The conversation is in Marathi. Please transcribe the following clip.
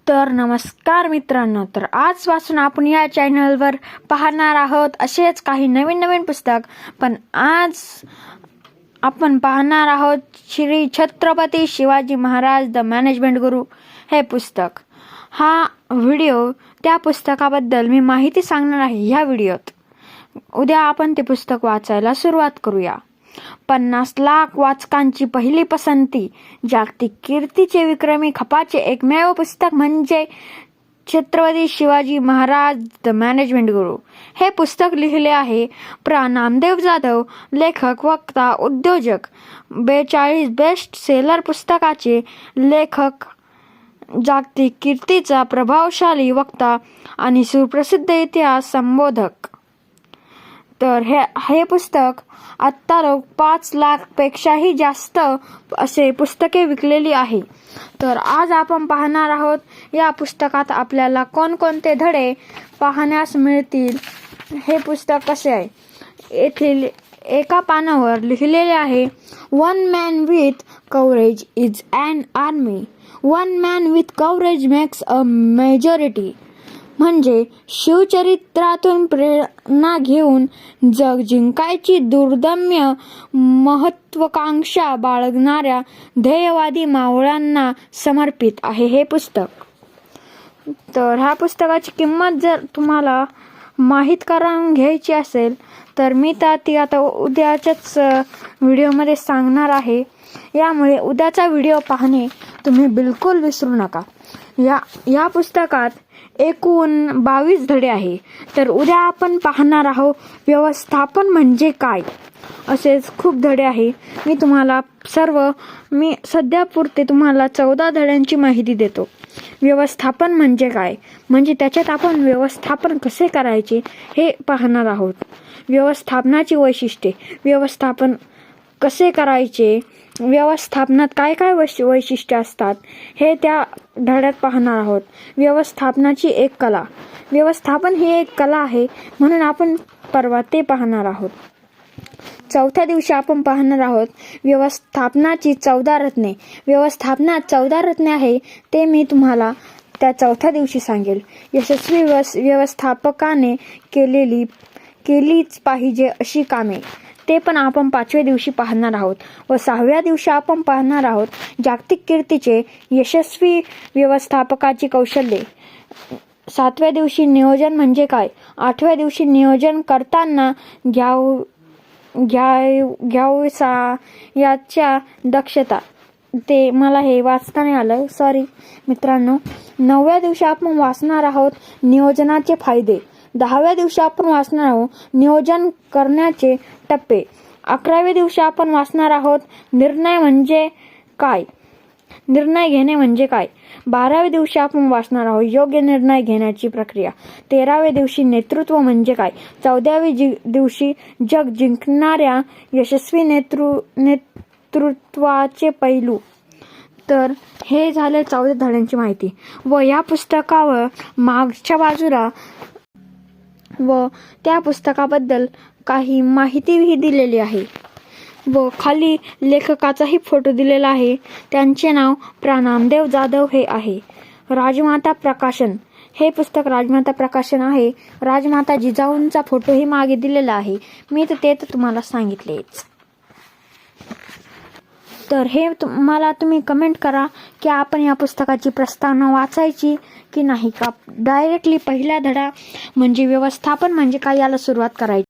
तर नमस्कार मित्रांनो, तर आजपासून आपण या चॅनलवर पाहणार आहोत असेच काही नवीन पुस्तक. पण आज आपण पाहणार आहोत श्री छत्रपती शिवाजी महाराज द मॅनेजमेंट गुरु हे पुस्तक. हा व्हिडिओ त्या पुस्तकाबद्दल मी माहिती सांगणार आहे ह्या व्हिडिओत. उद्या आपण ते पुस्तक वाचायला सुरुवात करूया. 50 लाख वाचकांची पहिली पसंती, जागतिक कीर्तीचे विक्रमी खपाचे एकमेव पुस्तक म्हणजे छत्रपती शिवाजी महाराज द मॅनेजमेंट गुरु. हे पुस्तक लिहिले आहे प्रा. नामदेव जाधव, लेखक, वक्ता, उद्योजक. 42 बेस्ट सेलर पुस्तकाचे लेखक, जागतिक कीर्तीचा प्रभावशाली वक्ता आणि सुप्रसिद्ध इतिहास संबोधक. तर हे पुस्तक आत्ता 5 लाख पेक्षाही जास्त असे पुस्तके विकलेली आहे. तर आज आपण पाहणार आहोत या पुस्तकात आपल्याला कोणकोणते धडे पाहण्यास मिळतील. हे पुस्तक कसे आहे. येथील एका पानावर लिहिलेले आहे, one man with courage is an army, one man with courage makes a majority. म्हणजे शिवचरित्रातून प्रेरणा घेऊन जग जिंकायची दुर्दम्य महत्वाकांक्षा बाळगणाऱ्या ध्येयवादी मावळ्यांना समर्पित आहे हे पुस्तक. तर ह्या पुस्तकाची किंमत जर तुम्हाला माहीत करून घ्यायची असेल तर मी ती आता उद्याच्याच व्हिडिओमध्ये सांगणार आहे. यामुळे उद्याचा व्हिडिओ पाहणे तुम्ही बिलकुल विसरू नका. या पुस्तकात एकूण 22 धडे आहे. तर उद्या आपण पाहणार आहोत व्यवस्थापन म्हणजे काय, असेच खूप धडे आहे. मी सध्यापुरते तुम्हाला 14 धड्यांची माहिती देतो. व्यवस्थापन म्हणजे काय, म्हणजे त्याच्यात आपण व्यवस्थापन कसे करायचे हे पाहणार आहोत. व्यवस्थापनाची वैशिष्ट्ये, व्यवस्थापन कसे करायचे, व्यवस्थापनात काय काय वैशिष्ट्ये असतात हे त्या धड्यात पाहणार आहोत. व्यवस्थापनाची एक कला, व्यवस्थापन ही एक कला आहे म्हणून आपण परवा ते पाहणार आहोत. चौथ्या दिवशी आपण पाहणार आहोत व्यवस्थापनाची 14 रत्ने. व्यवस्थापनात 14 रत्ने आहे ते मी तुम्हाला त्या चौथ्या दिवशी सांगेल. यशस्वी व्यवस्थापकाने केलीच पाहिजे अशी कामे, ते पण आपण 5व्या दिवशी पाहणार आहोत. व 6व्या दिवशी आपण पाहणार आहोत जागतिक कीर्तीचे यशस्वी व्यवस्थापकाची कौशल्ये. 7व्या दिवशी नियोजन म्हणजे काय. 8व्या दिवशी नियोजन करताना घ्यावसा याच्या दक्षता. ते मला हे वाचता नाही आलं, सॉरी मित्रांनो. 9व्या दिवशी आपण वाचणार आहोत नियोजनाचे फायदे. 10व्या दिवशी आपण वाचणार आहोत नियोजन करण्याचे टप्पे. 11व्या दिवशी आपण वाचणार आहोत निर्णय घेणे म्हणजे काय. 12व्या दिवशी आपण वाचणार आहोत योग्य निर्णय घेण्याची प्रक्रिया. 13व्या दिवशी नेतृत्व म्हणजे काय. 14व्या दिवशी जग जिंकणाऱ्या यशस्वी नेतृत्वाचे पैलू. तर हे झाले 14 धड्यांची माहिती. व या पुस्तकावर मागच्या बाजूला त्या पुस्तकाबद्दल काही माहितीही दिलेली आहे व खाली लेखकाचाही फोटो दिलेला आहे. त्यांचे नाव प्रा. नामदेव जाधव हे आहे. राजमाता प्रकाशन हे पुस्तक राजमाता प्रकाशन आहे. राजमाता जिजाऊंचा फोटोही मागे दिलेला आहे. मी ते तुम्हाला सांगितलेच. तर हे मला तुम्ही कमेंट करा की आपण या पुस्तकाची प्रस्तावना वाचायची की नाही, का डायरेक्टली पहिला धडा म्हणजे व्यवस्थापन म्हणजे काय याला सुरुवात करायची.